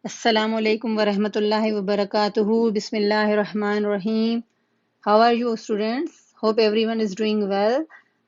Assalamu alaikum wa rahmatullahi wa barakatuhu. Bismillahir Rahmanir Rahim. How are you students? Hope everyone is doing well.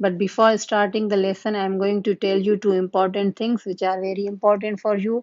But before starting the lesson, I am going to tell you two important things which are very important for you.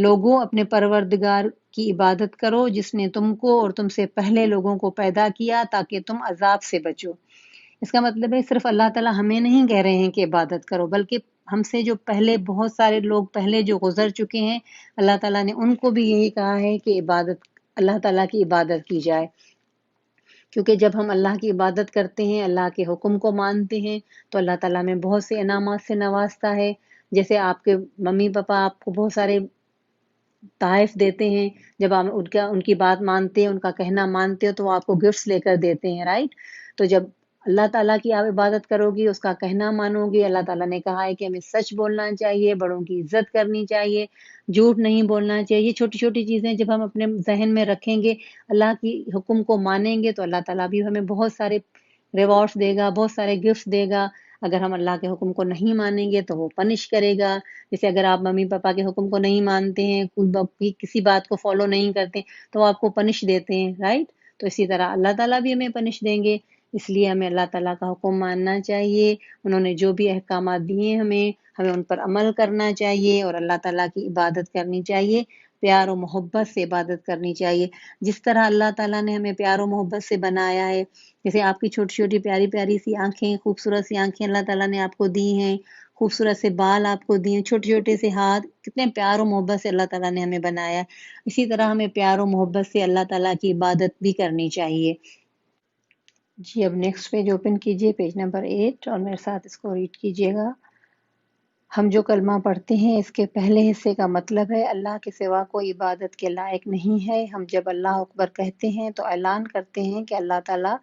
لوگوں اپنے پروردگار کی عبادت کرو جس نے تم کو اور تم سے پہلے لوگوں کو پیدا کیا تاکہ تم عذاب سے بچو۔ اس کا مطلب ہے صرف اللہ تعالیٰ ہمیں نہیں کہہ رہے ہیں کہ عبادت کرو، بلکہ ہم سے جو پہلے بہت سارے لوگ پہلے جو گزر چکے ہیں، اللہ تعالیٰ نے ان کو بھی یہی کہا ہے کہ اللہ تعالیٰ کی عبادت کی جائے، کیونکہ جب ہم اللہ کی عبادت کرتے ہیں، اللہ کے حکم کو مانتے ہیں، تو اللہ تعالیٰ میں بہت سے انعامات سے نوازتا ہے۔ جیسے آپ کے ممی پاپا آپ کو بہت سارے تحائف دیتے ہیں، جب آپ ان کی بات مانتے ہیں، ان کا کہنا مانتے ہو، تو وہ آپ کو گفٹس لے کر دیتے ہیں، رائٹ؟ تو جب اللہ تعالیٰ کی آپ عبادت کرو گی، اس کا کہنا مانو گی، اللہ تعالیٰ نے کہا ہے کہ ہمیں سچ بولنا چاہیے، بڑوں کی عزت کرنی چاہیے، جھوٹ نہیں بولنا چاہیے۔ یہ چھوٹی چھوٹی چیزیں جب ہم اپنے ذہن میں رکھیں گے، اللہ کی حکم کو مانیں گے، تو اللہ تعالیٰ بھی ہمیں بہت سارے ریوارڈس دے گا، بہت سارے گفٹس دے گا۔ اگر ہم اللہ کے حکم کو نہیں مانیں گے تو وہ پنش کرے گا۔ جیسے اگر آپ ممی پاپا کے حکم کو نہیں مانتے ہیں، کسی بات کو فالو نہیں کرتے، تو وہ آپ کو پنش دیتے ہیں، رائٹ؟ تو اسی طرح اللہ تعالیٰ بھی ہمیں پنش دیں گے، اس لیے ہمیں اللہ تعالیٰ کا حکم ماننا چاہیے۔ انہوں نے جو بھی احکامات دیے ہمیں ان پر عمل کرنا چاہیے اور اللہ تعالیٰ کی عبادت کرنی چاہیے، پیار و محبت سے عبادت کرنی چاہیے۔ جس طرح اللہ تعالیٰ نے ہمیں پیار و محبت سے بنایا ہے، جیسے آپ کی چھوٹی چھوٹی پیاری پیاری سی آنکھیں، خوبصورت سی آنکھیں اللہ تعالیٰ نے آپ کو دی ہیں، خوبصورت سے بال آپ کو دیے، چھوٹے چھوٹے سے ہاتھ، کتنے پیار و محبت سے اللہ تعالیٰ نے ہمیں بنایا۔ اسی طرح ہمیں پیار و محبت سے اللہ تعالیٰ کی عبادت بھی کرنی چاہیے۔ جی اب نیکسٹ پیج اوپن کیجئے، پیج نمبر 8، اور میرے ساتھ اس کو ریڈ کیجئے گا۔ ہم جو کلمہ پڑھتے ہیں اس کے پہلے حصے کا مطلب ہے اللہ کے سوا کوئی عبادت کے لائق نہیں ہے۔ ہم جب اللہ اکبر کہتے ہیں تو اعلان کرتے ہیں کہ اللہ تعالیٰ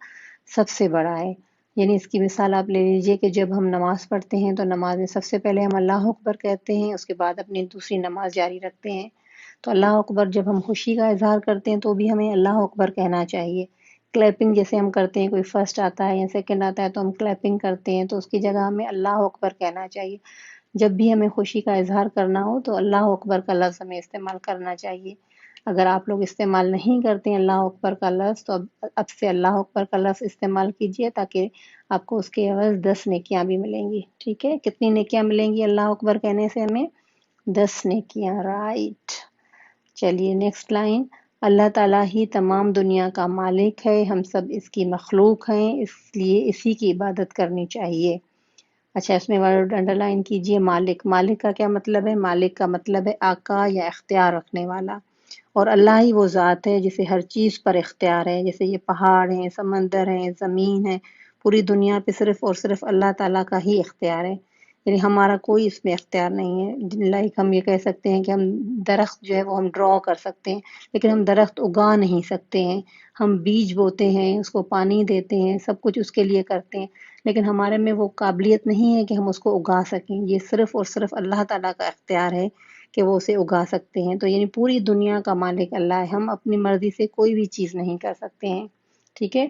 سب سے بڑا ہے۔ یعنی اس کی مثال آپ لے لیجئے کہ جب ہم نماز پڑھتے ہیں تو نماز میں سب سے پہلے ہم اللہ اکبر کہتے ہیں، اس کے بعد اپنی دوسری نماز جاری رکھتے ہیں۔ تو اللہ اکبر جب ہم خوشی کا اظہار کرتے ہیں تو بھی ہمیں اللہ اکبر کہنا چاہیے۔ کلیپنگ جیسے ہم کرتے ہیں، کوئی فرسٹ آتا ہے یا سیکنڈ آتا ہے تو ہم کلیپنگ کرتے ہیں، تو اس کی جگہ ہمیں اللہ اکبر کہنا چاہیے۔ جب بھی ہمیں خوشی کا اظہار کرنا ہو تو اللہ اکبر کا لفظ ہمیں استعمال کرنا چاہیے۔ اگر آپ لوگ استعمال نہیں کرتے ہیں اللہ اکبر کا لفظ، تو اب سے اللہ اکبر کا لفظ استعمال کیجئے تاکہ آپ کو اس کے عوض 10 نیکیاں بھی ملیں گی، ٹھیک ہے؟ کتنی نیکیاں ملیں گی اللہ اکبر کہنے سے ہمیں؟ 10 نیکیاں، رائٹ۔ چلیے نیکسٹ لائن، اللہ تعالیٰ ہی تمام دنیا کا مالک ہے، ہم سب اس کی مخلوق ہیں، اس لیے اسی کی عبادت کرنی چاہیے۔ اچھا اس میں ورڈ انڈر لائن کیجئے مالک۔ مالک کا کیا مطلب ہے؟ مالک کا مطلب ہے آقا یا اختیار رکھنے والا، اور اللہ ہی وہ ذات ہے جسے ہر چیز پر اختیار ہے۔ جیسے یہ پہاڑ ہیں، سمندر ہیں، زمین ہے، پوری دنیا پہ صرف اور صرف اللہ تعالیٰ کا ہی اختیار ہے، یعنی ہمارا کوئی اس میں اختیار نہیں ہے۔ لائک ہم یہ کہہ سکتے ہیں کہ ہم درخت جو ہے وہ ہم ڈرا کر سکتے ہیں، لیکن ہم درخت اگا نہیں سکتے ہیں۔ ہم بیج بوتے ہیں، اس کو پانی دیتے ہیں، سب کچھ اس کے لیے کرتے ہیں، لیکن ہمارے میں وہ قابلیت نہیں ہے کہ ہم اس کو اگا سکیں۔ یہ صرف اور صرف اللہ تعالیٰ کا اختیار ہے کہ وہ اسے اگا سکتے ہیں۔ تو یعنی پوری دنیا کا مالک اللہ ہے، ہم اپنی مرضی سے کوئی بھی چیز نہیں کر سکتے ہیں، ٹھیک ہے؟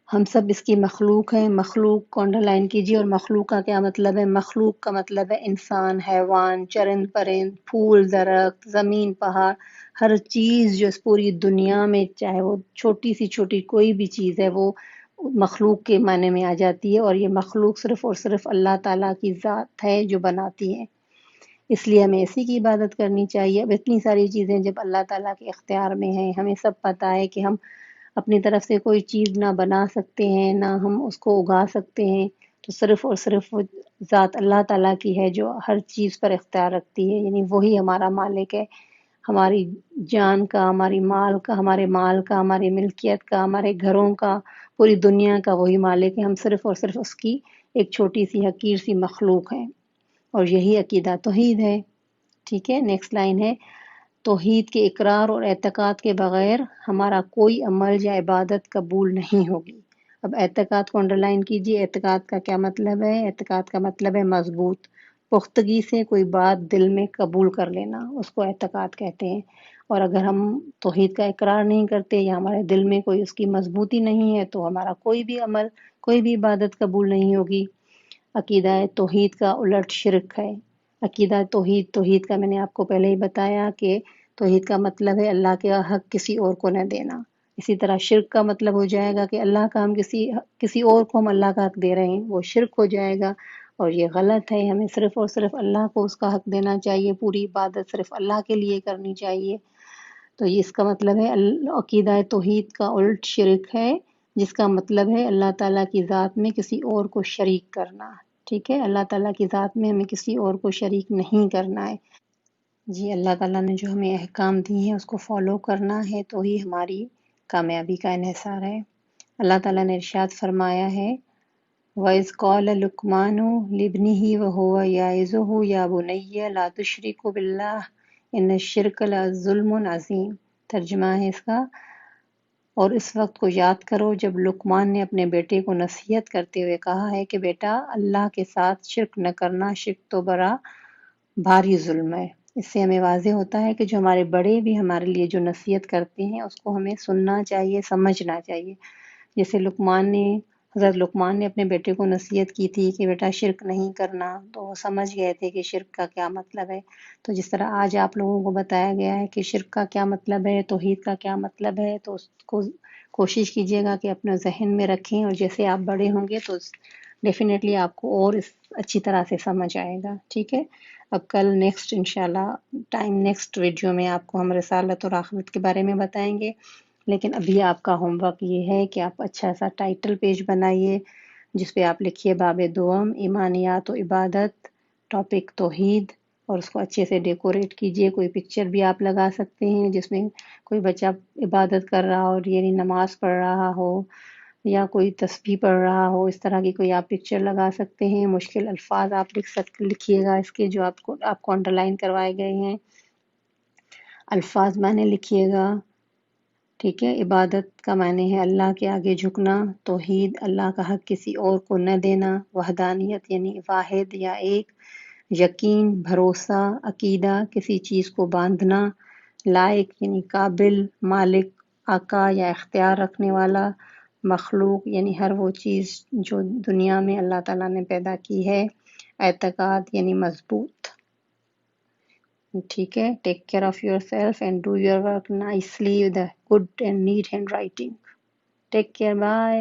ہم سب اس کی مخلوق ہیں۔ مخلوق کو انڈر لائن کیجیے، اور مخلوق کا کیا مطلب ہے؟ مخلوق کا مطلب ہے انسان، حیوان، چرند پرند، پھول، درخت، زمین، پہاڑ، ہر چیز جو اس پوری دنیا میں، چاہے وہ چھوٹی سی چھوٹی کوئی بھی چیز ہے، وہ مخلوق کے معنی میں آ جاتی ہے، اور یہ مخلوق صرف اور صرف اللہ تعالیٰ کی ذات ہے جو بناتی ہے، اس لیے ہمیں اسی کی عبادت کرنی چاہیے۔ اب اتنی ساری چیزیں جب اللہ تعالیٰ کے اختیار میں ہیں، ہمیں سب پتہ ہے کہ ہم اپنی طرف سے کوئی چیز نہ بنا سکتے ہیں، نہ ہم اس کو اگا سکتے ہیں، تو صرف اور صرف وہ ذات اللہ تعالیٰ کی ہے جو ہر چیز پر اختیار رکھتی ہے، یعنی وہی ہمارا مالک ہے۔ ہماری جان کا، ہماری مال کا، ہمارے مال کا، ہماری ملکیت کا، ہمارے گھروں کا، پوری دنیا کا وہی مالک ہے۔ ہم صرف اور صرف اس کی ایک چھوٹی سی حقیر سی مخلوق ہیں، اور یہی عقیدہ توحید ہے، ٹھیک ہے؟ نیکسٹ لائن ہے، توحید کے اقرار اور اعتقاد کے بغیر ہمارا کوئی عمل یا عبادت قبول نہیں ہوگی۔ اب اعتقاد کو انڈرلائن کیجیے۔ اعتقاد کا کیا مطلب ہے؟ اعتقاد کا مطلب ہے مضبوط، پختگی سے کوئی بات دل میں قبول کر لینا، اس کو اعتقاد کہتے ہیں۔ اور اگر ہم توحید کا اقرار نہیں کرتے یا ہمارے دل میں کوئی اس کی مضبوطی نہیں ہے تو ہمارا کوئی بھی عمل، کوئی بھی عبادت قبول نہیں ہوگی۔ عقیدہ توحید کا الٹ شرک ہے۔ عقیدہ توحید کا میں نے آپ کو پہلے ہی بتایا کہ توحید کا مطلب ہے اللہ کے حق کسی اور کو نہ دینا۔ اسی طرح شرک کا مطلب ہو جائے گا کہ اللہ کا ہم کسی اور کو ہم اللہ کا حق دے رہے ہیں، وہ شرک ہو جائے گا۔ اور یہ غلط ہے. ہمیں صرف اور صرف اللہ کو اس کا حق دینا چاہیے، پوری عبادت صرف اللہ کے لیے کرنی چاہیے. تو یہ اس کا مطلب ہے عقیدہ توحید کا الٹ شرک ہے، جس کا مطلب ہے اللہ تعالیٰ کی ذات میں کسی اور کو شریک کرنا. ٹھیک ہے، اللہ تعالیٰ کی ذات میں ہمیں کسی اور کو شریک نہیں کرنا ہے. جی، اللہ تعالیٰ نے جو ہمیں احکام دی ہیں اس کو فالو کرنا ہے تو ہی ہماری کامیابی کا انحصار ہے. اللہ تعالیٰ نے ارشاد فرمایا ہے وَإِذْ قَالَ لُقْمَانُ لِابْنِهِ وَهُوَ يَعِظُهُ يَا بُنَيَّ لَا تُشْرِكْ بِاللَّهِ إِنَّ الشِّرْكَ لَظُلْمٌ عَظِيمٌ. ترجمہ ہے اس کا، اور اس وقت کو یاد کرو جب لقمان نے اپنے بیٹے کو نصیحت کرتے ہوئے کہا ہے کہ بیٹا اللہ کے ساتھ شرک نہ کرنا، شرک تو بڑا بھاری ظلم ہے. اس سے ہمیں واضح ہوتا ہے کہ جو ہمارے بڑے بھی ہمارے لیے جو نصیحت کرتے ہیں اس کو ہمیں سننا چاہیے، سمجھنا چاہیے. جیسے حضرت لقمان نے اپنے بیٹے کو نصیحت کی تھی کہ بیٹا شرک نہیں کرنا، تو وہ سمجھ گئے تھے کہ شرک کا کیا مطلب ہے. تو جس طرح آج آپ لوگوں کو بتایا گیا ہے کہ شرک کا کیا مطلب ہے، توحید کا کیا مطلب ہے، تو اس کو کوشش کیجیے گا کہ اپنے ذہن میں رکھیں، اور جیسے آپ بڑے ہوں گے تو ڈیفینیٹلی آپ کو اور اچھی طرح سے سمجھ آئے گا. ٹھیک ہے، اب کل نیکسٹ انشاءاللہ نیکسٹ ویڈیو میں آپ کو ہم رسالت اور آخرت کے بارے میں بتائیں گے. لیکن ابھی آپ کا ہوم ورک یہ ہے کہ آپ اچھا سا ٹائٹل پیج بنائیے جس پہ آپ لکھیے باب دوم ایمانیات و عبادت، ٹاپک توحید، اور اس کو اچھے سے ڈیکوریٹ کیجیے. کوئی پکچر بھی آپ لگا سکتے ہیں جس میں کوئی بچہ عبادت کر رہا ہو، یعنی نماز پڑھ رہا ہو یا کوئی تسبیح پڑھ رہا ہو، اس طرح کی کوئی آپ پکچر لگا سکتے ہیں. مشکل الفاظ آپ لکھیے گا اس کے جو آپ کو انڈر لائن کروائے گئے ہیں، الفاظ معنی لکھیے گا. ٹھیک ہے، عبادت کا معنی ہے اللہ کے آگے جھکنا، توحید اللہ کا حق کسی اور کو نہ دینا، وحدانیت یعنی واحد یا ایک، یقین بھروسہ عقیدہ کسی چیز کو باندھنا، لائق یعنی قابل، مالک آقا یا اختیار رکھنے والا، مخلوق یعنی ہر وہ چیز جو دنیا میں اللہ تعالیٰ نے پیدا کی ہے، اعتقاد یعنی مضبوط. ٹھیک ہے، take care of yourself and do your work nicely with a good and neat handwriting. Take care, bye.